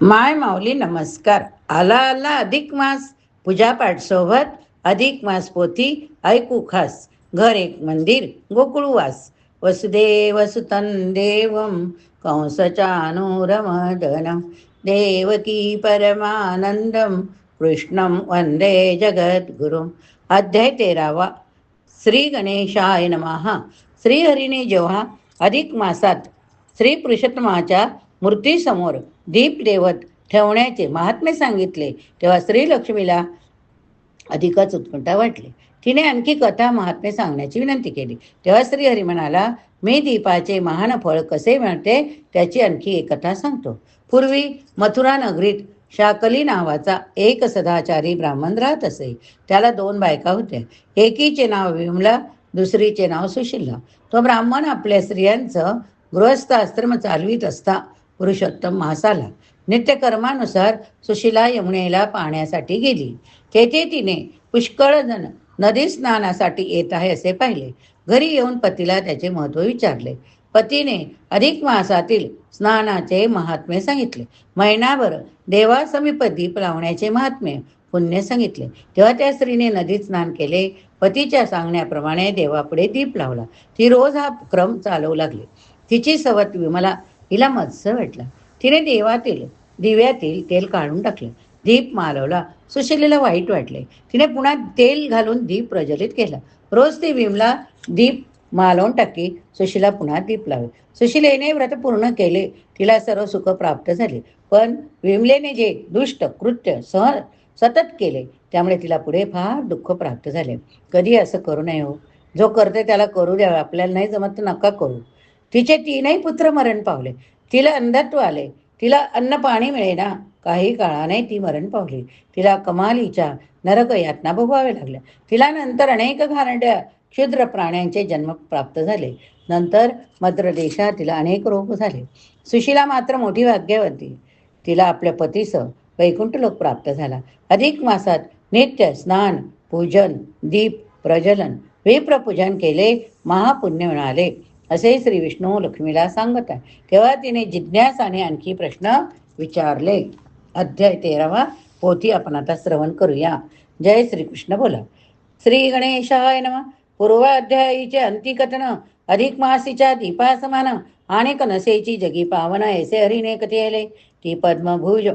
माय माऊली नमस्कार. आला आला अधिक मास, पूजापाठ सोबत अधिक मास पोथी ऐकू खास. घर एक मंदिर गोकुळवास, वसुदेव सुतं देवं कंसचानूरमर्दनं देवकी परमानंदम कृष्णं वंदे जगद्गुरुम. अध्याय 13. श्री गणेशाय नमः. श्रीहरीने जेव्हा अधिक मासात श्री पुरुषोत्तमाच्या मूर्तीसमोर दीप देवत ठेवण्याचे महात्म्य सांगितले, तेव्हा श्रीलक्ष्मीला अधिकच उत्कंठा वाटली. तिने आणखी कथा महात्म्य सांगण्याची विनंती केली. तेव्हा श्रीहरी म्हणाला, मी दीपाचे महान फळ कसे मिळते त्याची आणखी एक कथा सांगतो. पूर्वी मथुरा नगरीत शाकली नावाचा एक सदाचारी ब्राह्मण राहत असे. त्याला 2 बायका होत्या. एकीचे नाव विमला, दुसरीचे नाव सुशिला. तो ब्राह्मण आपल्या स्त्रियांचं गृहस्थ आश्रम चालवित असता पुरुषोत्तम मास आला. नित्यकर्मानुसार सुशिला यमुनेला पाण्यासाठी गेली. तेथे तिने पुष्कळ जण नदी स्नानासाठी येत आहे असे पाहिले. घरी येऊन पतीला त्याचे महत्त्व विचारले. पतीने अधिक मासातील स्नानाचे महात्म्य सांगितले. महिनाभर देवासमीप दीप लावण्याचे महात्म्य पुण्य सांगितले. तेव्हा त्या स्त्रीने नदीत स्नान केले. पतीच्या सांगण्याप्रमाणे देवापुढे दीप लावला. ती रोज हा क्रम चालवू लागली. तिची सवत विमला हिला मत्स्य वाटला. तिने दिव्यातील तेल काढून टाकले. दीप मालवला. सुशिलेला वाईट वाटले. तिने पुन्हा तेल घालून दीप प्रज्वलित केला. रोज ती विमला दीप मालवून टाकी. सुशिला पुन्हा दीप लावे. सुशिलेने व्रत पूर्ण केले. तिला सर्व सुख प्राप्त झाले. पण विमलेने जे दुष्ट कृत्य सतत केले त्यामुळे तिला पुढे फार दुःख प्राप्त झाले. कधी असं करू नये हो. जो करते त्याला करू द्यावे. आपल्याला नाही जमत तर नका करू. तिचे 3ही पुत्र मरण पावले. तिला अंधत्व आले. तिला अन्न पाणी मिळेना. काही काळाने ती मरण पावली. तिला कमालीच्या नरक यातना भोगाव्या लागल्या. तिला नंतर अनेक घाणेरड्या क्षुद्र प्राण्यांचे जन्म प्राप्त झाले. नंतर मद्र देशात तिला अनेक रोग झाले. सुशिला मात्र मोठी भाग्यवती. तिला आपल्या पतीसह वैकुंठ लोक प्राप्त झाला. अधिक मासात नित्य स्नान, पूजन, दीप प्रज्वलन, विप्रपूजन केले, महापुण्य मिळाले असे श्री विष्णू लक्ष्मीला सांगत आहे. तेव्हा तिने जिज्ञासाने आणखी प्रश्न विचारले. अध्याय 13. पोथी आपण आता श्रवण करूया. जय श्रीकृष्ण. बोला. श्री गणेशाय नमः. पूर्वाध्यायीचे अंतिकथन. अधिक मासीच्या दीपासमान आणि कनसेची जगी पावन ऐसे हरीने कथेले. ती पद्मभुज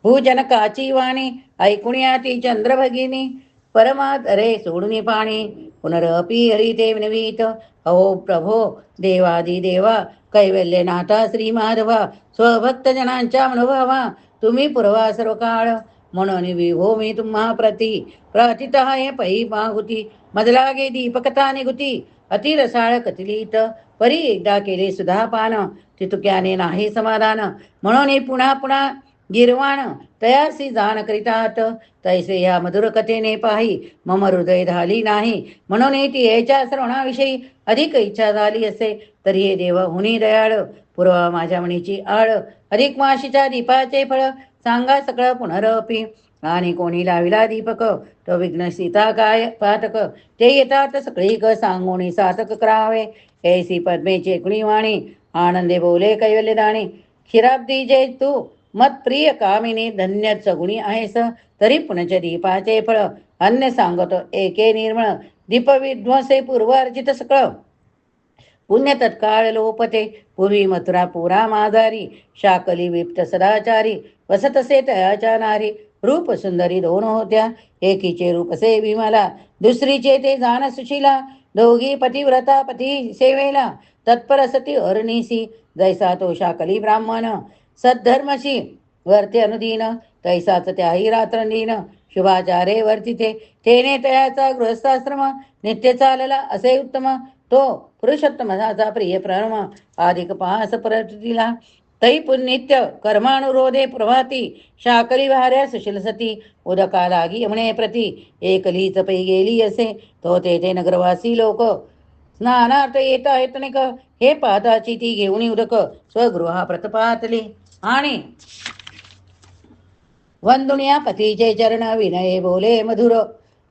भूजनकाची वाणी ऐकुण्या ती चंद्रभगिनी. परमात अरे सोडून पाणी पुनरपी हरिते विनवीत. अहो प्रभो देवादिदेवा कैवल्यनाथा श्री माधवा स्वभक्त जनांच्या मनोभावा तुम्ही पुरवा सर्व काळ. म्हणून विभो मी तुम्हा प्रती प्रतित आहे पै मागुती. मजलागे दीपकथा निगुती अतिरसाळ कथिलीत. परी एकदा केले सुधापान तितुक्याने नाही समाधान. म्हणून पुन्हा पुन्हा गिरवाण तयासी जाण करीतात. तैसे या मधुर कथेने पाही मम हृदय झाली नाही. म्हणून ती याच्या श्रवणाविषयी अधिक इच्छा झाली असे. तरी हे देव हुनी दयाळ पुरवा माझ्या मनीची आळ. अधिक माशीच्या दीपाचे फळ सांगा सकळ पुनरपी. आणि कोणी लाविला दीपक तो विघ्न सीता काय पातक. ते येतात सगळी क सांगोणी सातक करावे. ऐसी पद्मेचे कुणी वाणी आनंदे बोले कैवल्य दाणी. क्षीराब्दी जे तू मत प्रिय कामिनी धन्य सगुणी आहेस. तरी पुनच्या दीपाचे फळ अन्य सांगतो एके निर्मळ. दीप विध्वंसे पूर्वार्जित सकळ पुण्य तत्काळ लोपते. पूर्वी मथुरा पुरा माजारी शाकली विप्त सदाचारी वसतसे तयाच्या नारी. रूप सुंदरी 2 होत्या. एकीचे रूप से विमला दुसरीचे ते जाण सुशिला. दोघी पतिव्रता पती सेवेला तत्पर सती अरनिसी. जैसा तो शाकली ब्राह्मण सद्धर्मशी वर्ते अनुदीन तैसाच त्याही रात्रंदीन. शुभाचारे वर्तिते तेने तयाचा गृहस्थाश्रम. नित्य चालला असे उत्तम तो पुरुषोत्तमाचा प्रिय परम. अधिक पास परतीला तै पुनित्य कर्मानुरोधे प्रभाती. शाकली वाऱ्या सुशील सती उदका लागी म्हणे प्रती. एकलीच पै गेली असे तो तेथे नगरवासी लोक. स्नानार्थ येत आहेत निक हे पाहताची ती घेऊन उदक स्वगृहा प्रतपातली. आणि वंदुनिया पतीचे चरण विनये बोले मधुर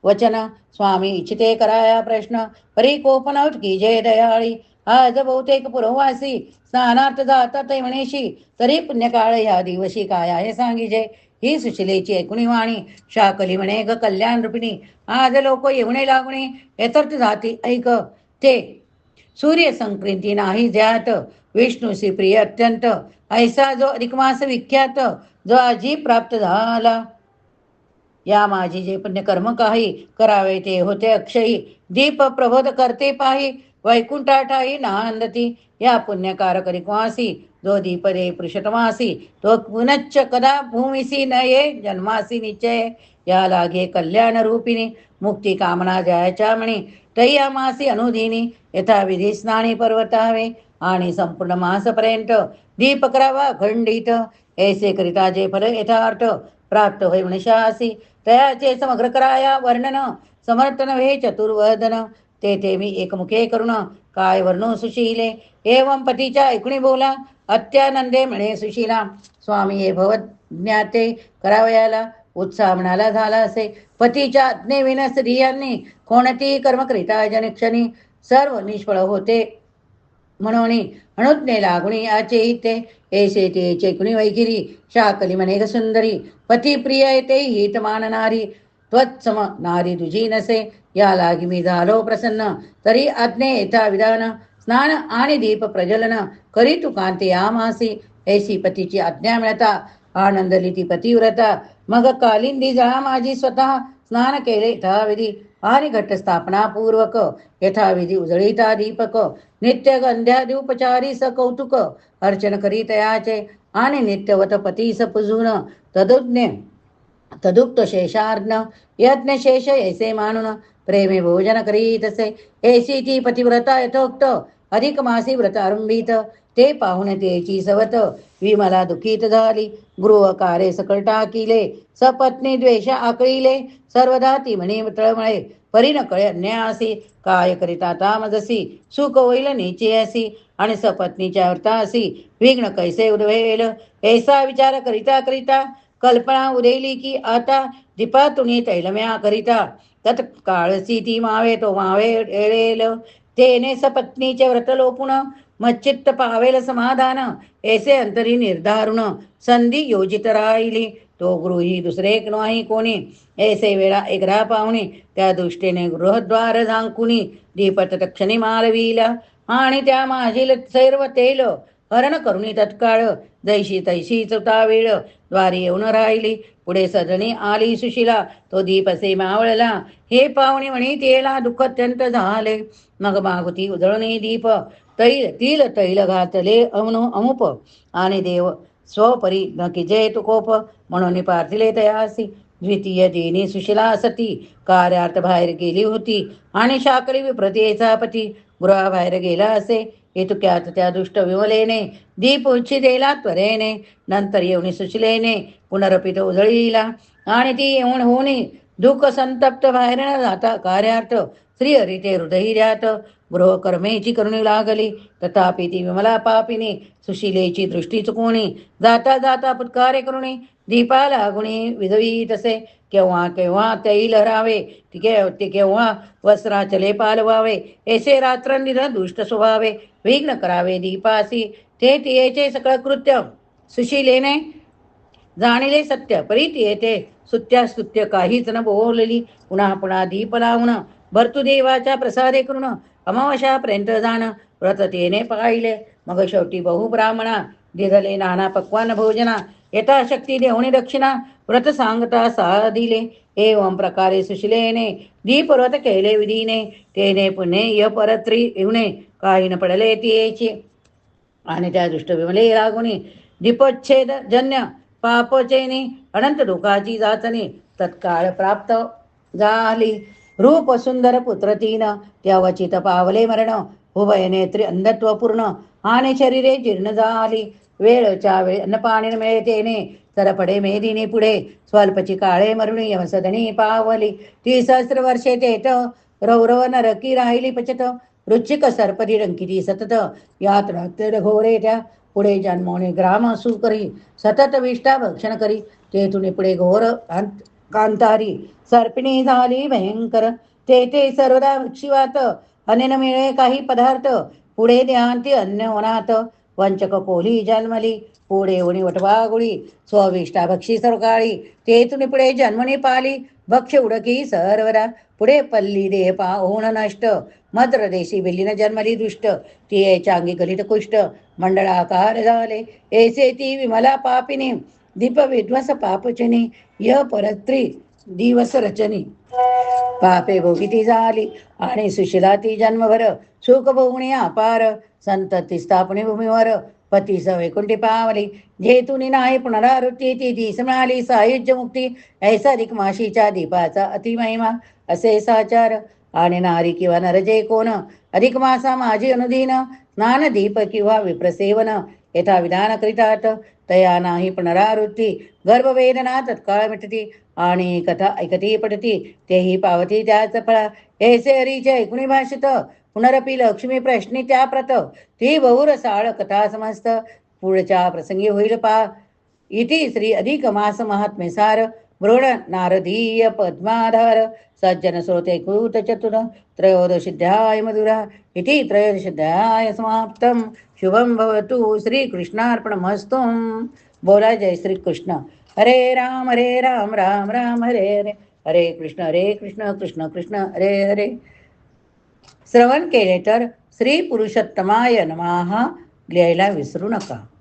वचन. स्वामी इच्छिते कराया प्रश्न परी कोपन उठकी जय दयाळी. आज बहुतेक पुरवासी स्नानार्थ जातात म्हणेशी, तरी पुण्यकाळ या दिवशी काय आहे सांगिजे. ही सुशिलेची ऐकुणी वाणी, शाकली म्हणे ग कल्याण रूपिणी. आज लोक येवणे लागणे यथार्थ जाती ऐक ते. सूर्य संक्रांती नाही ज्यात, विष्णूशी प्रिय अत्यंत. ऐसा जो अधिक मास विख्यात, जो आजी प्राप्त झाला. या माझी जे पुण्यकर्म काही, करावे ते होते अक्षयी. दीप प्रबोध करते पाही, वैकुंठाठाई नांदती. या पुण्यकारक रिक्वासी, जो दीप दे पुरुषोत्तमासी. तो पुनच्च कदा भूमिसी न ये जन्मासी निश्चय. या लागे कल्याण रूपिणी, मुक्ती कामना जयाच्या म्हणी. तैया मासी अनुदिनी, यथाविधी स्नानी पर्वतावे. आणि संपूर्ण मासपर्यंत दीप करावा खंडित. ऐसे करिता जे फल यथार्थ, प्राप्त होय म्हणशासी. तयाचे समग्र कराया वर्णन, समर्थ नव्हे चतुर्वदन. तेथे मी एकमुखे करुण, काय वर्णो सुशीले. एवं पतीच्या ऐकुणी बोला, अत्यानंदे म्हणे सुशीला. स्वामी हे भवत ज्ञाते करावयाला, उत्साह म्हणाला झाला असे. पतीच्या आज्ञेविना स्त्रियांनी कोणती कर्म करिता जनक्षणी, सर्व निष्फळ होते म्हणून अनुज्ञे लागुणी याचे हिते. ऐसे ते चैकुणी वैगिरी, शाकली म्हणे ग सुंदरी. पती प्रिय येते हित मानणारी, त्वत्सम नारी तुझी नसे. या लागी मी झालो प्रसन्न, तरी आज्ञे येथा विधान. स्नान आणि दीप प्रज्वलन, करी तू कांती यामासी. ऐसी पतीची आज्ञा मिळता, आनंदली ती पतिव्रता. मग कालिंदी जळा माझी स्वतः, स्नान केले यथाविधी. आणि घटस्थापना पूर्वक, यथाविधी उजळीता दीपक. नित्य गंध्यादुपचारी स कौतुक, अर्चन करी तयाचे. आणि नित्यवत पतीस पुजून, तदुज्ञ तदुक्त शेषार्न. यज्ञ शेष ऐसे मानून, प्रेमे भोजन करी तसे. ऐसी ती पतिव्रता यथोक्त, अधिक मासी व्रत आरंभित. ते पाहुणे तेची सवत, विमला दुखीत झाली. गृह कार्य सकळ टाकिले, सपत्नी द्वेष आकळीले. सर्वदा ती म्हणे तळमळे, परी न कळे अन्यासी. काय करिता तामजसी, सुख होईल नीचे असी. आणि सपत्नीच्या व्रतासी, विघ्न कैसे उद्भवेल. ऐसा विचार करिता करिता, कल्पना उदेली की आता. दीपातुनी तैलम्या करिता, तत्काळसी ती मावे तो मावे एळेल. तेने सपत्नीचे व्रत लोपुण, मच्चित्त पावेल समाधान. ऐसे अंतरी निर्धारुण, संधी योजित राहिली. तो गृही दुसरे नाही कोणी. ऐसे वेळा एकरा पाहुणे, त्या दृष्टीने गृहद्वार झांकुनी. दीपत तक्षणी मालविला, आणि त्या माझील सर्व तेल हरण करुणी तत्काळ. जैशी तैशी चुता वेळ, द्वारी येऊन राहिली. पुढे सजणी आली सुशिला, तो दीप असे मावळला. हे पाहुणे म्हणी तेला दुःख अत्यंत झाले. मग मागुती उजळणी दीप, तिल तैल घातले अमुप. आणि देव स्वपरी न किजे तुकोप, म्हणून पार्थिले तयासी. द्वितीय दिनी सुशिला सती, कार्यार्थ बाहेर गेली होती. आणि शाकरी विप्रतियेचा पती गृहाबाहेर गेला असे. हेतुक्यात त्या दुष्ट विमलेने, दीप उच्छिदेला त्वरेने. नंतर येऊन सुशिलेने पुनरपित उजळीला. आणि ती येऊन होणी दुःख संतप्त बाहेर न जाता कार्यार्थ, श्रीहरी ते हृदयीर्यात गृहकर्मेची करुणी लागली. तथापि ती विमला पापिनी, सुशिलेची दृष्टी चुकवणी. जाता जाता फुत्कारे करुणी, दीपाला गुणी विधवी तसे. केव्हा केव्हा तैल हरावे, ते केव्हा वस्त्राचले पालवावे. ऐसे रात्रंदिन दुष्ट स्वभावे, विघ्न करावे दीपासी. ते तियेचे सकळ कृत्य सुशिलेने जाणिले सत्य. परी येते सुत्यास्तुत्य काहीच न बोलली. पुन्हा पुन्हा दीप लावून, भर्तुदेवाच्या प्रसादे करून अमावस्यापर्यंत जाणं व्रत तेने पाहिले. मग शेवटी बहुब्राह्मणा, दिधले नाना पक्वान भोजना. यथाशक्ती देवणी दक्षिणा, व्रत सांगता साधिले. एवं प्रकारे सुशिलेने दीपव्रत केले विधीने. तेने पुणे य परत्री येऊने, काही न पडले तियेची. आणि त्या दुष्ट विमले लागुनी, दीपोच्छेद जन्य पापचेनी, अनंत दुःखाची जाचणी तत्काळ प्राप्त झाली. रूप सुंदर पुत्र तीन, त्या वचित पावले मरण. उभय नेत्री अंधत्व पूर्ण, आणि शरीरे जीर्ण झाली. वेळच्या वेळ अन्नपाणी मिळे तेने, तर पडे मेदिनी पुढे. स्वल्पची काळे मरुणी यमसदनी पावली. 30 वर्षे तेथ रौरव नरकी राहिली पचत. वृश्चिक सर्पदी रंकिती सतत, यात रात्र घोरे त्या. पुढे जन्मोने ग्राम सुकरी, सतत विष्ठा भक्षण करी. तेथून पुढे घोर कांतारी, सर्पिणी झाली भयंकर. ते सर्वदा शिवात अनेन मिळे काही पदार्थ. पुढे देहांती अन्य होनात वंचक कोली जन्मली पुढे उणी वटवागुळी स्वविष्टा भक्षी सरकाळी तेथून पुढे जन्मनी पाली भक्ष उडकी सर्वरा पुढे पल्ली देह पाहून नष्ट मद्र देशी बिल्लीन जन्मली दुष्ट ती चांगी गलित कुष्ट मंडळाकार झाले ऐसे ती विमला पापिनी दीप विध्वस पापचनी य परत्री दिवस रचनी पापे भोगिती झाली आणि सुशिला ती जन्मभर सुख भोगणी अपार संतती स्थापने भूमीवर पती वैकुंठी पावली जेतुनी नाही पुनरावृत्ती ती दिस मिळाली सायुज्य मुक्ती ऐसा अधिक माशीच्या दीपाचा अतिमहिमा असे साचार आणि नारी किंवा नर जे कोण अधिक मासा माझी अनुदीन स्नान दीप किंवा विप्रसेवन यथा विधान करीतात तया नाही पुनरावृत्ती गर्भवेदना तत्काळ मिटती आणि कथा ऐकती पडती तेही पावती त्याच फळ ऐसे हरीचे ऐकुणी भाषित पुनरपी लक्ष्मी प्रश्नी त्या प्रत ती बहुर साळ कथा समस्त पुढच्या प्रसंगी होईल पा इति श्री अधिक मास महात्मेसार मृड नारदीय पद्माधार सज्जन श्रोते कृत चतुर त्रयोदशीध्याय मधुरा इति त्रयोदशीध्याय समाप्तम शुभम भवतु श्रीकृष्णार्पणमस्तु बोला जय श्री कृष्ण हरे राम राम राम हरे हरे हरे कृष्ण कृष्ण कृष्ण हरे हरे श्रवण केले तर श्री पुरुषोत्तमाय नमः लिहायला विसरू नका.